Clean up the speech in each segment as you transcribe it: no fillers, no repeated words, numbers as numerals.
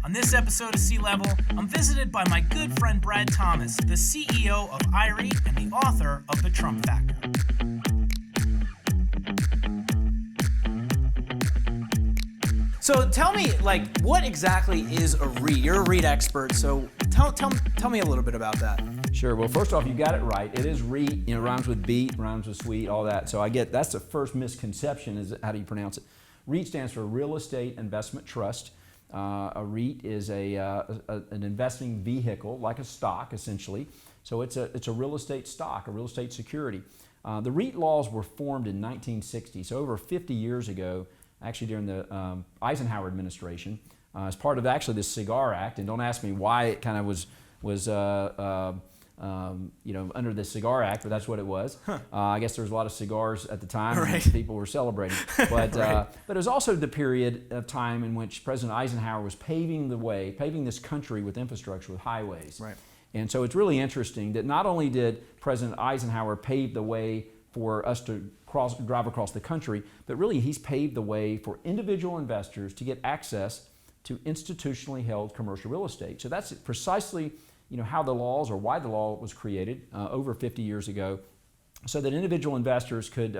On this episode of Sea Level, I'm visited by my good friend Brad Thomas, the CEO of iREIT and the author of The Trump Factor. So tell me, what exactly is a REIT? You're a REIT expert, so tell me a little bit about that. Sure. Well, first off, you got it right. It is REIT. Rhymes with beet, rhymes with sweet, all that. So that's the first misconception is how do you pronounce it? REIT stands for Real Estate Investment Trust. A REIT is an investing vehicle, like a stock, essentially. So it's a real estate stock, a real estate security. The REIT laws were formed in 1960, so over 50 years ago, actually during the Eisenhower administration, as part of actually the Cigar Act. And don't ask me why it kind of was under the Cigar Act, but that's what it was. I guess there was a lot of cigars at the time, right. And people were celebrating. But right. But it was also the period of time in which President Eisenhower was paving this country with infrastructure, with highways. Right. And so it's really interesting that not only did President Eisenhower pave the way for us to drive across the country, but really he's paved the way for individual investors to get access to institutionally held commercial real estate. So that's precisely how the laws, or why the law was created over 50 years ago, so that individual investors could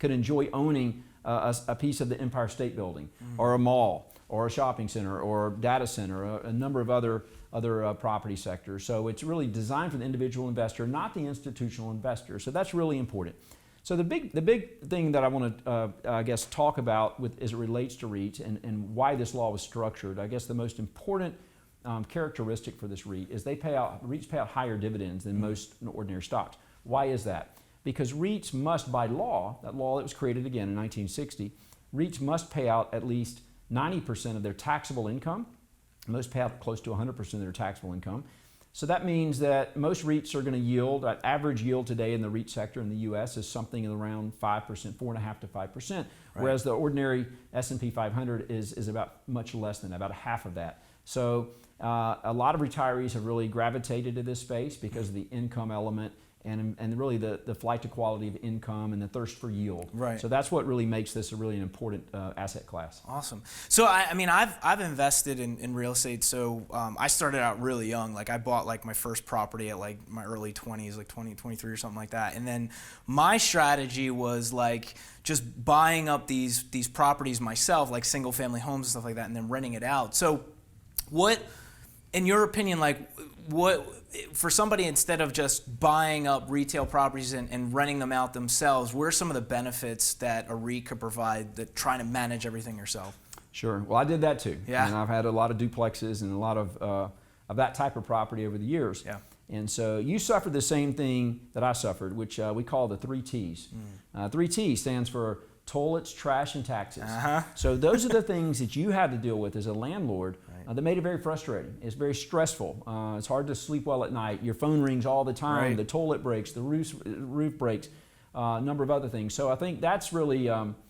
enjoy owning a piece of the Empire State Building, or a mall, or a shopping center, or data center, a number of other property sectors. So it's really designed for the individual investor, not the institutional investor. So that's really important. So the big thing that I want to talk about as it relates to REITs and why this law was structured, I guess the most important characteristic for this REIT is REITs pay out higher dividends than most ordinary stocks. Why is that? Because REITs must, by law, that law that was created again in 1960, REITs must pay out at least 90% of their taxable income. Most pay out close to 100% of their taxable income. So that means that most REITs are going to yield, average yield today in the REIT sector in the U.S. is something around 5%, 4.5% to 5%, right. Whereas the ordinary S&P 500 is about much less than about half of that. So a lot of retirees have really gravitated to this space because of the income element and really the flight to quality of income and the thirst for yield. Right. So that's what really makes this a really important asset class. Awesome. So I've invested in real estate. So I started out really young. I bought my first property at my early 20s, 20, 23 or something like that. And then my strategy was just buying up these properties myself, like single family homes and stuff like that, and then renting it out. So what, in your opinion, what for somebody, instead of just buying up retail properties and renting them out themselves, what are some of the benefits that a REIT could provide that trying to manage everything yourself? Sure. Well, I did that too. Yeah. And I've had a lot of duplexes and a lot of that type of property over the years. Yeah. And so you suffered the same thing that I suffered, which we call the 3 T's. 3 T's stands for toilets, trash, and taxes. So those are the things that you had to deal with as a landlord. That made it very frustrating. It's very stressful. It's hard to sleep well at night. Your phone rings all the time. Right. The toilet breaks. The roof breaks. A number of other things. So I think that's really one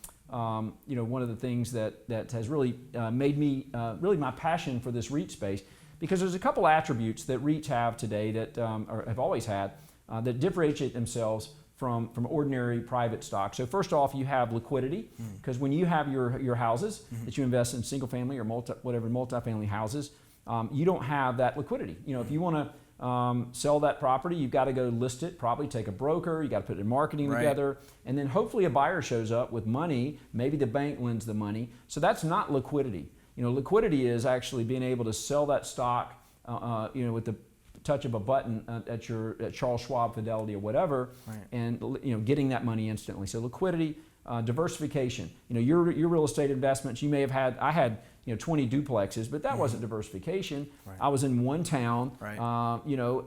of the things that has really made me really my passion for this REIT space, because there's a couple attributes that REITs have today that or have always had that differentiate themselves from ordinary private stocks. So first off, you have liquidity, because when you have your houses that you invest in, single family or multifamily houses, you don't have that liquidity. If you want to sell that property, you've got to go list it, probably take a broker, you got to put it in marketing together, and then hopefully a buyer shows up with money, maybe the bank lends the money. So that's not liquidity. Liquidity is actually being able to sell that stock with the touch of a button at Charles Schwab, Fidelity, or whatever, right. And getting that money instantly. So liquidity, diversification. Your real estate investments, you may have had. I had 20 duplexes, but that wasn't diversification. Right. I was in one town, right.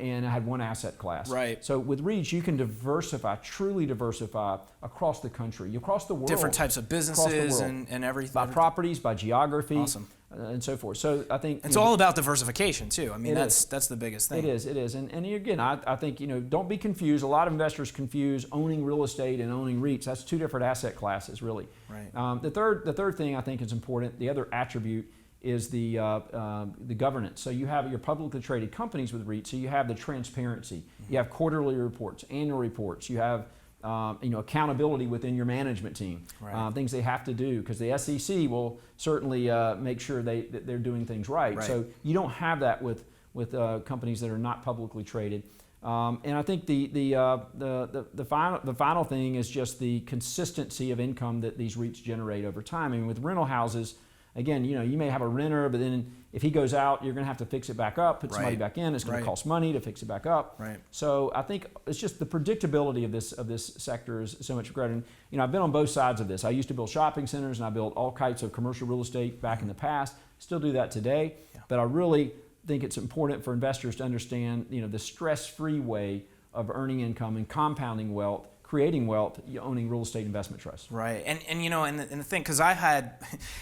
And I had one asset class. Right. So with REITs, you can diversify, truly diversify across the country, across the world. Different types of businesses and everything. By properties, by geography. Awesome. And so forth. So I think it's all about diversification too. That's the biggest thing. It is. And again, I think don't be confused. A lot of investors confuse owning real estate and owning REITs. That's two different asset classes, really. Right. The third thing I think is important. The other attribute is the governance. So you have your publicly traded companies with REITs. So you have the transparency. You have quarterly reports, annual reports. You have accountability within your management team, Right. things they have to do, because the SEC will certainly make sure that they're doing things right. So you don't have that with companies that are not publicly traded. And I think the final thing is just the consistency of income that these REITs generate over time. I mean, with rental houses, again, you may have a renter, but then if he goes out, you're going to have to fix it back up, put somebody back in. It's going to cost money to fix it back up. Right. So I think it's just the predictability of this sector is so much greater. And I've been on both sides of this. I used to build shopping centers, and I built all kinds of commercial real estate back in the past. Still do that today, but I really think it's important for investors to understand, the stress-free way of earning income and compounding wealth, creating wealth, owning real estate investment trusts. Right, and the thing, because I had,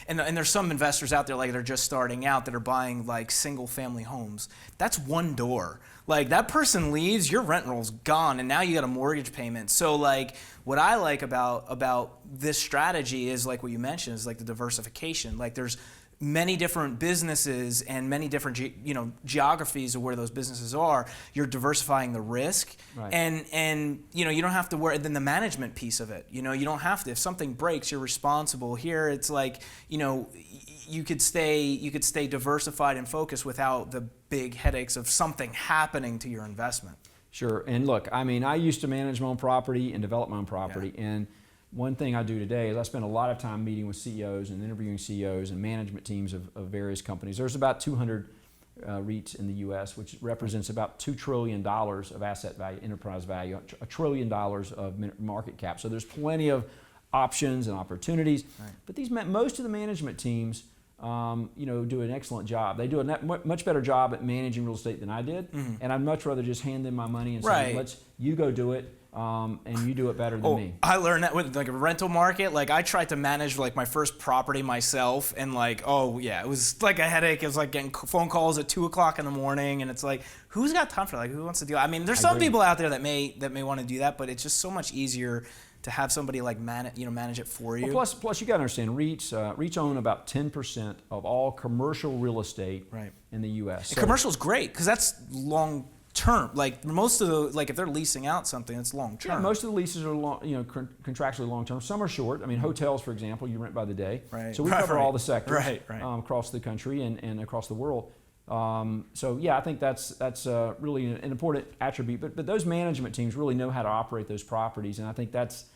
and there's some investors out there, like, they're just starting out, that are buying like single-family homes. That's one door. Like, that person leaves, your rent roll's gone, and now you got a mortgage payment. So like, what I like about this strategy is, like what you mentioned, is like the diversification. Like, there's many different businesses and many different geographies of where those businesses are. You're diversifying the risk, and you don't have to worry. Then the management piece of it, you don't have to. If something breaks, you're responsible. Here, it's like you could stay diversified and focused without the big headaches of something happening to your investment. Sure, and look, I mean, I used to manage my own property and develop my own property, and one thing I do today is I spend a lot of time meeting with CEOs and interviewing CEOs and management teams of various companies. There's about 200 REITs in the U.S., which represents about $2 trillion of asset value, enterprise value, $1 trillion of market cap. So there's plenty of options and opportunities. Right. But most of the management teams do an excellent job. They do a much better job at managing real estate than I did, and I'd much rather just hand them my money and say, you go do it. And you do it better than me. I learned that with like a rental market. Like, I tried to manage like my first property myself, and like, it was like a headache. It was like getting phone calls at 2 o'clock in the morning, and it's like, who's got time for that? Like, who wants to do it? I mean, there's some people out there that may want to do that, but it's just so much easier to have somebody like manage it for you. Well, plus you got to understand, REITs own about 10% of all commercial real estate in the U.S. And commercial is great because that's long term. Like, most of the, if they're leasing out something, it's long term. Yeah, most of the leases are contractually long term. Some are short. I mean, hotels, for example, you rent by the day. Right. So we cover all the sectors across the country and across the world. I think that's really an important attribute. But those management teams really know how to operate those properties, and I think that's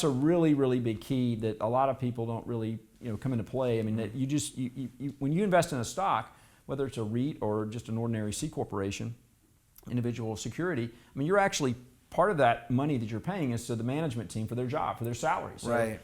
a really, really big key that a lot of people don't really come into play. I mean, that you when you invest in a stock, whether it's a REIT or just an ordinary C corporation, individual security, I mean, you're actually, part of that money that you're paying is to the management team for their job, for their salaries. So,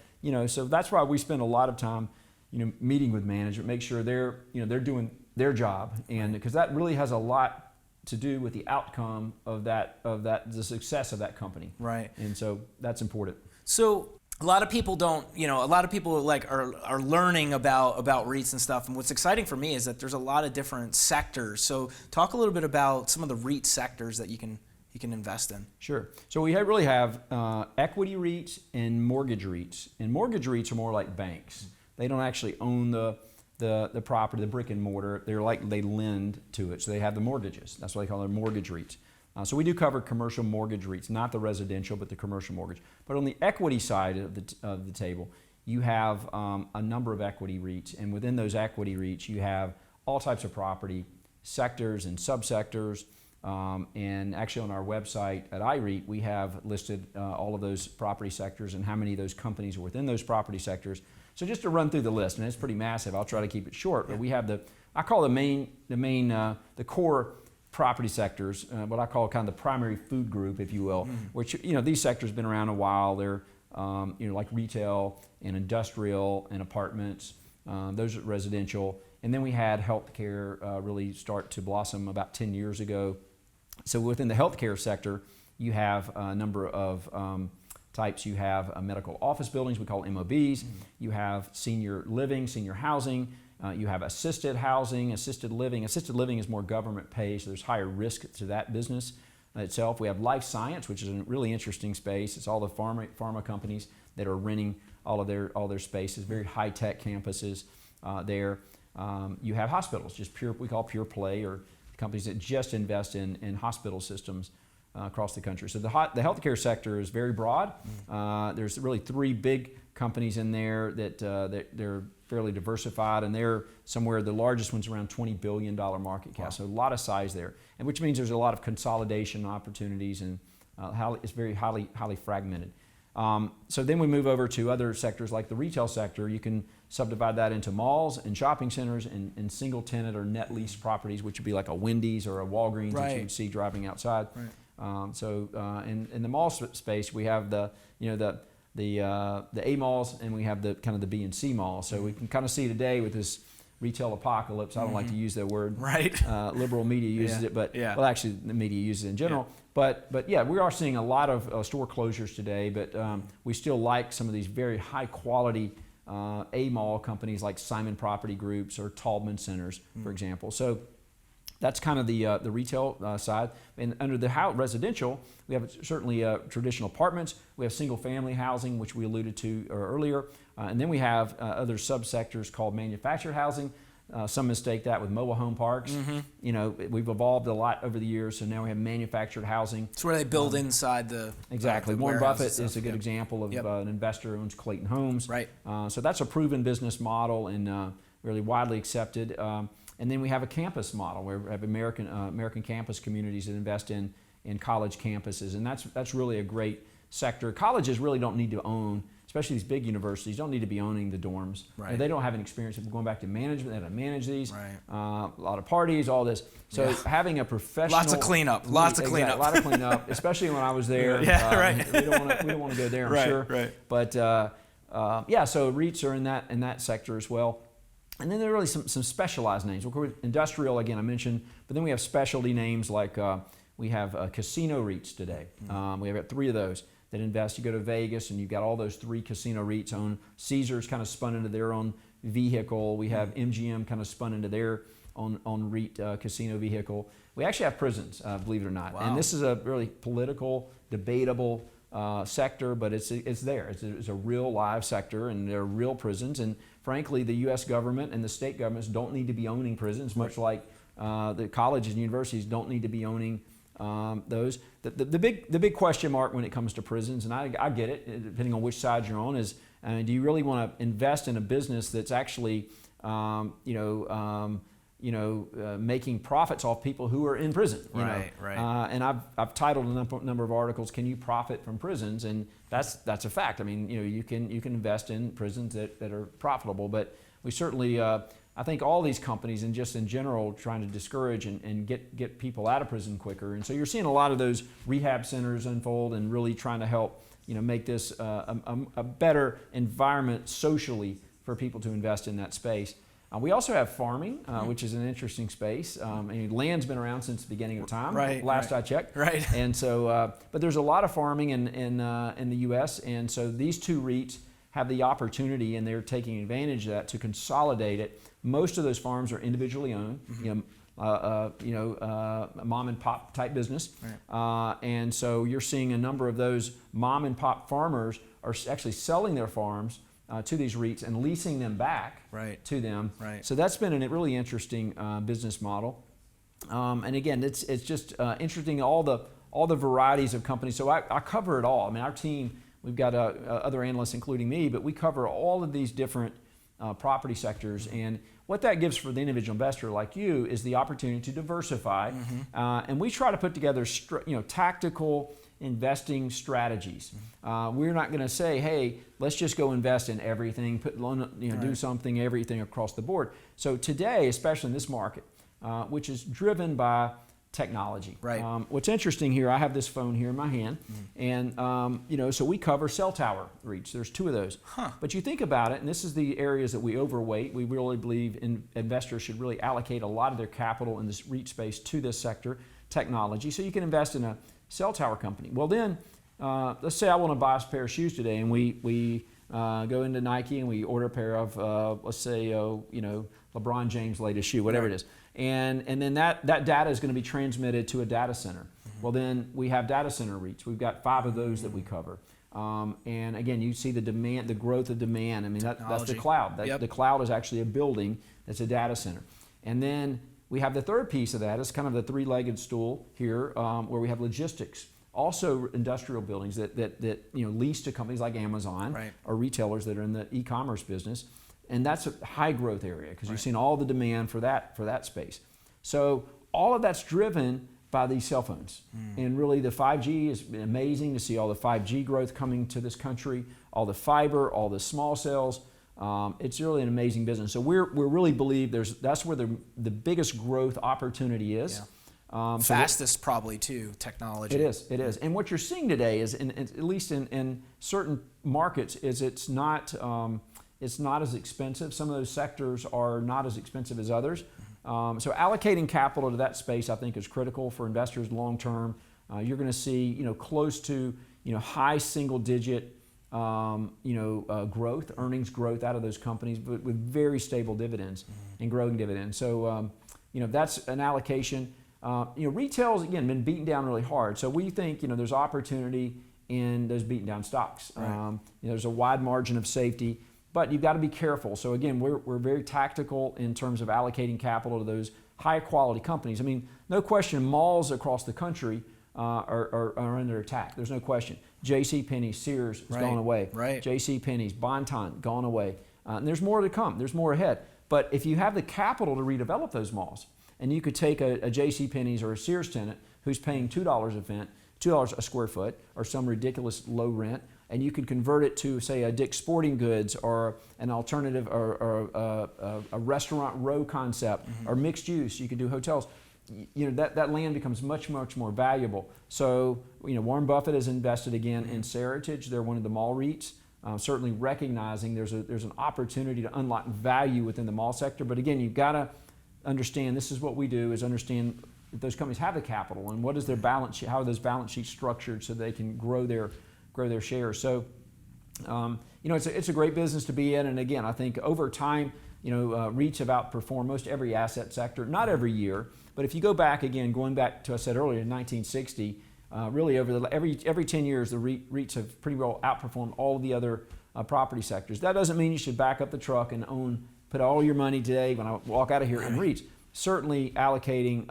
so that's why we spend a lot of time, meeting with management, make sure they're doing their job, and because that really has a lot to do with the outcome of the success of that company. Right. And so that's important. So a lot of people don't, a lot of people are learning about REITs and stuff. And what's exciting for me is that there's a lot of different sectors. So talk a little bit about some of the REIT sectors that you can invest in. Sure. So we really have equity REITs and mortgage REITs. And mortgage REITs are more like banks. They don't actually own the property, the brick and mortar. They lend to it. So they have the mortgages. That's why they call them mortgage REITs. So we do cover commercial mortgage REITs, not the residential, but the commercial mortgage. But on the equity side of the table, you have a number of equity REITs, and within those equity REITs, you have all types of property sectors and subsectors. And actually, on our website at iREIT, we have listed all of those property sectors and how many of those companies are within those property sectors. So just to run through the list, and it's pretty massive. I'll try to keep it short, but we have I call the core property sectors, what I call kind of the primary food group, if you will, which, these sectors have been around a while. They're, like retail and industrial and apartments. Those are residential. And then we had healthcare really start to blossom about 10 years ago. So within the healthcare sector, you have a number of types. You have medical office buildings, we call MOBs. You have senior living, senior housing. You have assisted housing, assisted living. Assisted living is more government pay, so there's higher risk to that business itself. We have life science, which is a really interesting space. It's all the pharma companies that are renting all their spaces, very high-tech campuses there. You have hospitals, we call pure play, or companies that just invest in hospital systems. across the country. So the healthcare sector is very broad. There's really 3 big companies in there that they're fairly diversified, and they're somewhere, the largest one's around $20 billion market cap. Wow. So a lot of size there, and which means there's a lot of consolidation opportunities, and it's very highly fragmented. So then we move over to other sectors like the retail sector. You can subdivide that into malls and shopping centers and single tenant or net lease properties, which would be like a Wendy's or a Walgreens that you would see driving outside. Right. In the mall space, we have the A malls, and we have the kind of the B and C malls. So we can kind of see today with this retail apocalypse. I don't like to use that word. Right. Liberal media uses it, but well, actually the media uses it in general. But yeah, we are seeing a lot of store closures today. But we still like some of these very high quality A mall companies like Simon Property Groups or Taubman Centers, for example. So that's kind of the retail side. And under the residential, we have certainly traditional apartments. We have single-family housing, which we alluded to earlier. And then we have other subsectors called manufactured housing. Some mistake that with mobile home parks. You know, we've evolved a lot over the years, so now we have manufactured housing. It's where they build inside the exactly. the Warren Buffett is a good Yep. example of Yep. An investor who owns Clayton Homes. Right. So that's a proven business model and really widely accepted. And then we have a campus model where we have American campus communities that invest in college campuses, and that's really a great sector. Colleges really don't need to own, especially these big universities, don't need to be owning the dorms. Right. They don't have an experience of going back to management. They have to manage these. Right. A lot of parties, all this. So having a professional, Lots of cleanup. Lots of cleanup. A lot of cleanup, especially when I was there. Right. We don't want to go there, I'm sure. Right. But so REITs are in that sector as well. And then there are really some specialized names. Of course, industrial, again, I mentioned, but then we have specialty names like we have casino REITs today. We have 3 of those that invest. You go to Vegas and you've got all those 3 casino REITs own. Caesars kind of spun into their own vehicle. We have MGM kind of spun into their own REIT casino vehicle. We actually have prisons, believe it or not. Wow. And this is a really political, debatable sector, but it's there. It's a real live sector, and there are real prisons. And frankly, the U.S. government and the state governments don't need to be owning prisons, much like the colleges and universities don't need to be owning those. The big question mark when it comes to prisons, and I get it, depending on which side you're on, is do you really want to invest in a business that's actually making profits off people who are in prison? Right. And I've titled a number of articles, "Can you profit from prisons?" And that's a fact. I mean, you can invest in prisons that are profitable, but we certainly I think all these companies and just in general trying to discourage and get people out of prison quicker. And so you're seeing a lot of those rehab centers unfold and really trying to help make this a better environment socially for people to invest in that space. We also have farming, which is an interesting space. Land's been around since the beginning of time, last I checked. Right. And so, but there's a lot of farming in the U.S., and so these 2 REITs have the opportunity, and they're taking advantage of that to consolidate it. Most of those farms are individually owned, a mom and pop type business, and so you're seeing a number of those mom and pop farmers are actually selling their farms to these REITs and leasing them back to them. Right. So that's been a really interesting business model. And again, it's just interesting all the varieties of companies. So I cover it all. I mean, our team, we've got other analysts, including me, but we cover all of these different property sectors. And what that gives for the individual investor like you is the opportunity to diversify. And we try to put together tactical investing strategies. We're not going to say, hey, let's just go invest in everything, do something, everything across the board. So today, especially in this market, which is driven by technology. Right. What's interesting here, I have this phone here in my hand, and so we cover cell tower REITs. There's 2 of those. But you think about it, and this is the areas that we overweight. We really believe investors should really allocate a lot of their capital in this REIT space to this sector, technology. So you can invest in a cell tower company. Well then, let's say I want to buy a pair of shoes today, and we go into Nike and we order a pair of, let's say, LeBron James' latest shoe, whatever it is. And then that data is going to be transmitted to a data center. Well then, we have data center REITs. We've got 5 of those that we cover. And again, you see the growth of demand. I mean, that's the cloud. The cloud is actually a building that's a data center. And then we have the third piece of that. It's kind of the three-legged stool here, where we have logistics. Also industrial buildings that lease to companies like Amazon, right, or retailers that are in the e-commerce business. And that's a high growth area because you've seen all the demand for that space. So all of that's driven by these cell phones. And really the 5G is amazing to see all the 5G growth coming to this country, all the fiber, all the small cells. It's really an amazing business. So we really believe that's where the biggest growth opportunity is. Yeah. Fastest probably too, technology. It is. And what you're seeing today is, at least in certain markets, is it's not as expensive. Some of those sectors are not as expensive as others. So allocating capital to that space, I think, is critical for investors long term. You're going to see, close to, high single digit, growth, earnings growth out of those companies, but with very stable dividends and growing dividends. So, that's an allocation. Retail's, again, been beaten down really hard. So we think, there's opportunity in those beaten down stocks. Right. There's a wide margin of safety, but you've got to be careful. So again, we're very tactical in terms of allocating capital to those high quality companies. I mean, no question, malls across the country are under attack. There's no question. JCPenney, Sears has gone away. Right. JCPenney's, Bon-Ton, gone away. And there's more to come. There's more ahead. But if you have the capital to redevelop those malls, and you could take a JCPenney's or a Sears tenant who's paying $2 a square foot, or some ridiculous low rent, and you could convert it to, say, a Dick's Sporting Goods or an alternative or a restaurant row concept, or mixed use. You could do hotels. That land becomes much, much more valuable. So, Warren Buffett has invested again in Seritage. They're one of the mall REITs, certainly recognizing there's an opportunity to unlock value within the mall sector. But again, you've got to understand, this is what we do, is understand if those companies have the capital and what is their balance sheet, how are those balance sheets structured so they can grow their shares. So, it's a great business to be in. And again, I think over time, REITs have outperformed most every asset sector, not every year, but if you go back again, going back to, I said earlier, in 1960, really over every 10 years, the REITs have pretty well outperformed all of the other property sectors. That doesn't mean you should back up the truck and put all your money today when I walk out of here in REITs. Certainly allocating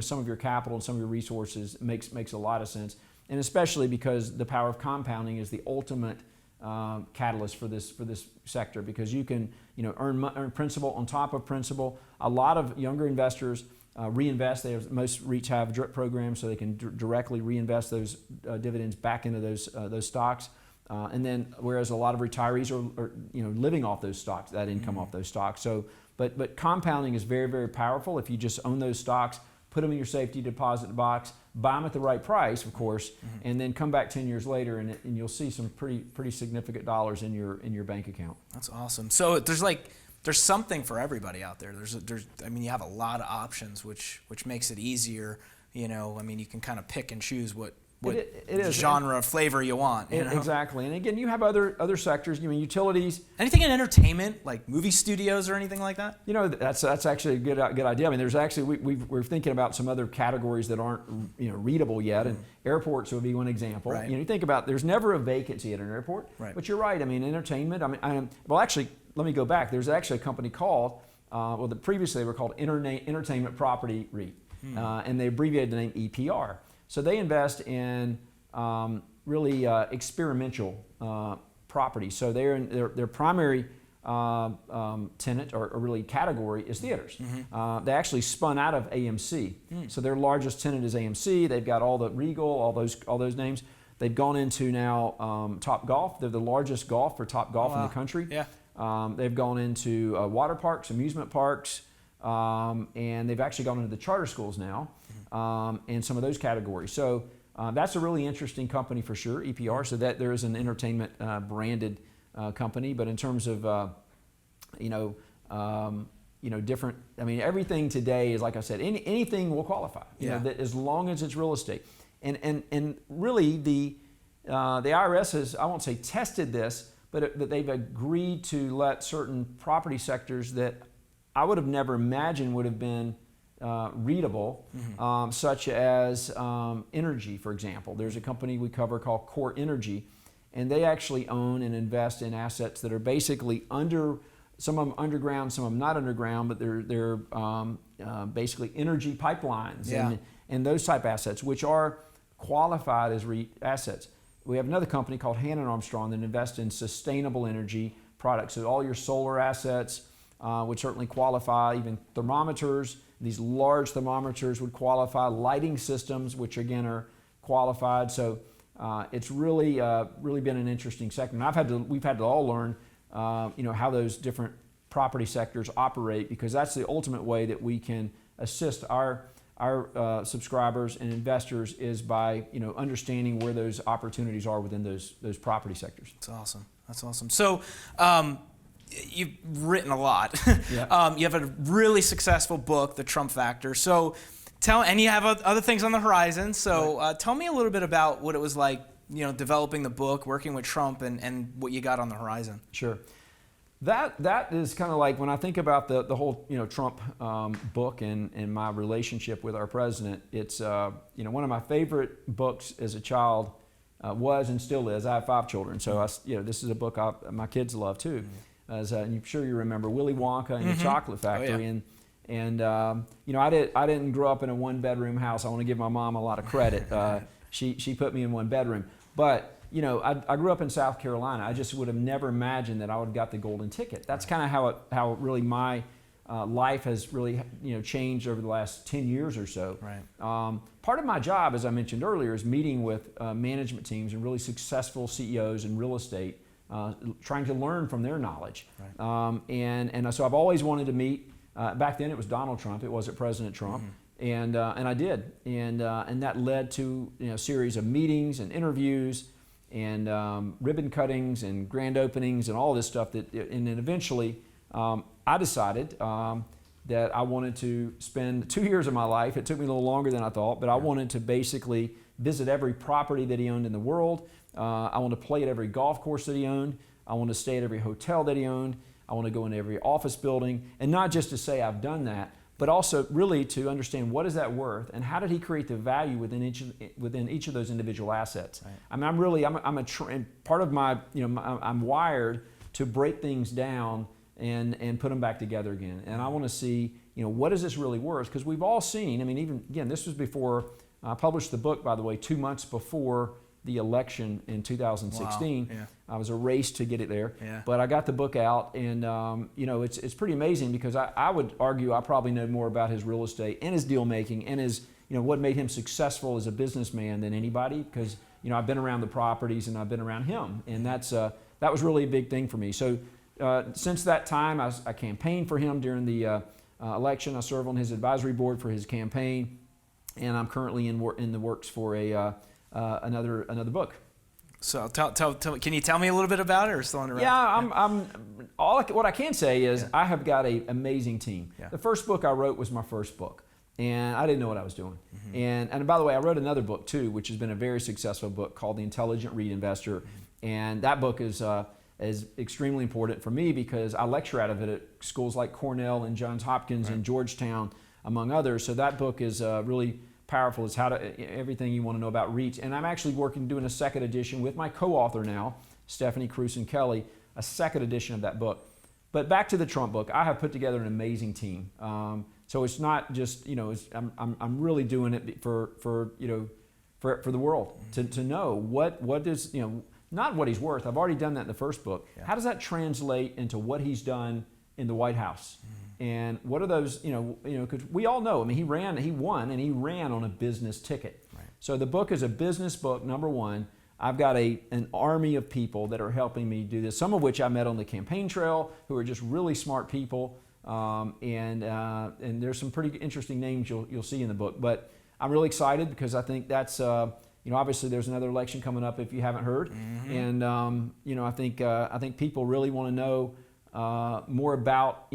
some of your capital and some of your resources makes a lot of sense, and especially because the power of compounding is the ultimate catalyst for this sector, because you can earn principal on top of principal. A lot of younger investors reinvest. Most REITs have DRIP programs, so they can directly reinvest those dividends back into those stocks. And then, whereas a lot of retirees are living off those stocks, that income off those stocks. So, but compounding is very, very powerful. If you just own those stocks, put them in your safety deposit box, buy them at the right price, of course, and then come back 10 years later, and you'll see some pretty significant dollars in your bank account. That's awesome. So there's something for everybody out there. You have a lot of options, which makes it easier. You can kind of pick and choose what it is genre of flavor you want. Exactly. And again, you have other sectors. Utilities. Anything in entertainment, like movie studios or anything like that? That's actually a good idea. I mean, there's actually we're thinking about some other categories that aren't readable yet, and airports would be one example. Right. You think about, there's never a vacancy at an airport. Right. But you're right. I mean, entertainment. Actually, let me go back. There's actually a company called previously they were called Entertainment Property REIT, and they abbreviated the name EPR. So they invest in really experiential property. So their primary tenant or really category is theaters. They actually spun out of AMC. So their largest tenant is AMC. They've got all the Regal, all those names. They've gone into now Top Golf. They're the largest golf for Top Golf in the country. Yeah. They've gone into water parks, amusement parks, and they've actually gone into the charter schools now. And some of those categories. So that's a really interesting company for sure, EPR. So that there is an entertainment branded company, but in terms of different. I mean, everything today is, like I said, anything will qualify. That as long as it's real estate. And really the IRS has, I won't say tested this, but they've agreed to let certain property sectors that I would have never imagined would have been readable, such as energy, for example. There's a company we cover called Core Energy, and they actually own and invest in assets that are basically some of them underground, some of them not underground, but they're basically energy pipelines Yeah. and those type assets, which are qualified as REIT assets. We have another company called Hannon Armstrong that invests in sustainable energy products. So all your solar assets would certainly qualify, even thermometers. These large thermometers would qualify, lighting systems, which again are qualified. So it's really been an interesting sector. And we've had to all learn how those different property sectors operate, because that's the ultimate way that we can assist our subscribers and investors, is by understanding where those opportunities are within those property sectors. That's awesome. That's awesome. So you've written a lot. Yeah. You have a really successful book, The Trump Factor. So and you have other things on the horizon. So Right. Tell me a little bit about what it was like, developing the book, working with Trump, and what you got on the horizon. Sure. That is kind of like, when I think about the whole Trump book and my relationship with our president. It's one of my favorite books as a child, was and still is. I have 5 children, so this is a book my kids love too. As I'm sure you remember Willy Wonka and the Chocolate Factory. Oh, yeah. I didn't grow up in a 1-bedroom house. I want to give my mom a lot of credit. She put me in 1 bedroom, but I grew up in South Carolina. I just would have never imagined that I would have got the golden ticket. That's kind of how really my life has really changed over the last 10 years or so. Right. Part of my job, as I mentioned earlier, is meeting with management teams and really successful CEOs in real estate, trying to learn from their knowledge. Right. And so I've always wanted to meet. Back then it was Donald Trump. It wasn't President Trump. And I did. And that led to a series of meetings and interviews and ribbon cuttings and grand openings and all this stuff. And then eventually I decided that I wanted to spend 2 years of my life. It took me a little longer than I thought, but I wanted to basically visit every property that he owned in the world. I want to play at every golf course that he owned. I want to stay at every hotel that he owned. I want to go into every office building, and not just to say I've done that, but also really to understand what is that worth and how did he create the value within each of those individual assets. Right. I mean, and part of my, I'm wired to break things down and put them back together again. And I want to see, what is this really worth? Because we've all seen, again, this was before, I published the book, by the way, 2 months before the election in 2016. Wow. Yeah. I was a race to get it there, Yeah. but I got the book out, and it's pretty amazing, because I would argue I probably know more about his real estate and his deal making and his what made him successful as a businessman than anybody, because I've been around the properties and I've been around him, and that was really a big thing for me. So since that time, I campaigned for him during the election. I serve on his advisory board for his campaign, and I'm currently in the works for another book. So can you tell me a little bit about it, or still on the Yeah, what I can say is I have got an amazing team. Yeah. The first book I wrote was my first book, and I didn't know what I was doing. And by the way, I wrote another book too, which has been a very successful book called The Intelligent REIT Investor. And that book is extremely important for me, because I lecture out of it at schools like Cornell and Johns Hopkins and Georgetown, among others. So that book is really powerful. It's everything you want to know about REITs. And I'm actually doing a second edition with my co-author now, Stephanie Cruson Kelly, a second edition of that book. But back to the Trump book, I have put together an amazing team. So it's not just, I'm really doing it for the world to know what is, not what he's worth. I've already done that in the first book. Yeah. How does that translate into what he's done in the White House? And what are those, because we all know, he won on a business ticket. Right. So the book is a business book, number one. I've got an army of people that are helping me do this, some of which I met on the campaign trail, who are just really smart people. And there's some pretty interesting names you'll see in the book. But I'm really excited, because I think that's, obviously there's another election coming up, if you haven't heard. And, I think people really want to know more about,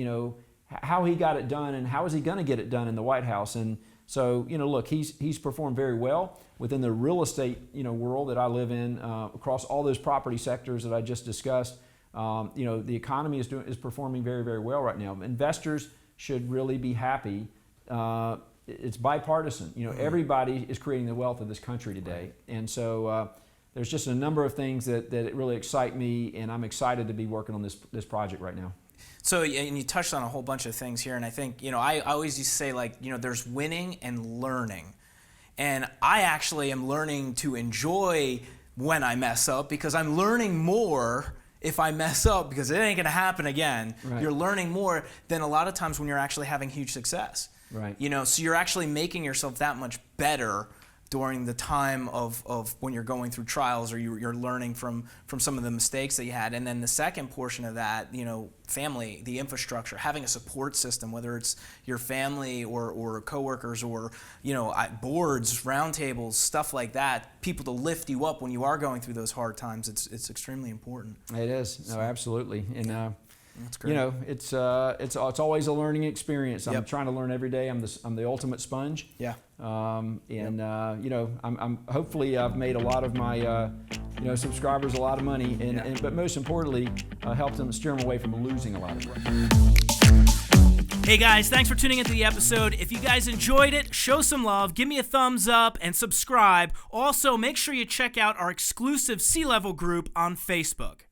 how he got it done and how is he going to get it done in the White House. And so, look, he's performed very well within the real estate, world that I live in, across all those property sectors that I just discussed. The economy is performing very, very well right now. Investors should really be happy. It's bipartisan. Everybody is creating the wealth of this country today. And so there's just a number of things that really excite me, and I'm excited to be working on this project right now. So, and you touched on a whole bunch of things here, and I think, I always used to say, like, there's winning and learning. And I actually am learning to enjoy when I mess up, because I'm learning more if I mess up, because it ain't gonna happen again. Right. You're learning more than a lot of times when you're actually having huge success. Right. So you're actually making yourself that much better during the time of when you're going through trials, or you're learning from some of the mistakes that you had. And then the second portion of that, family, the infrastructure, having a support system, whether it's your family or coworkers or, boards, roundtables, stuff like that, people to lift you up when you are going through those hard times, it's extremely important. It is. No, absolutely. And that's great. it's always a learning experience. I'm Yep. trying to learn every day. I'm the ultimate sponge. Yeah. I'm hopefully I've made a lot of my subscribers a lot of money, but most importantly, helped them steer them away from losing a lot of money. Hey guys, thanks for tuning into the episode. If you guys enjoyed it, show some love, give me a thumbs up, and subscribe. Also, make sure you check out our exclusive C-Level group on Facebook.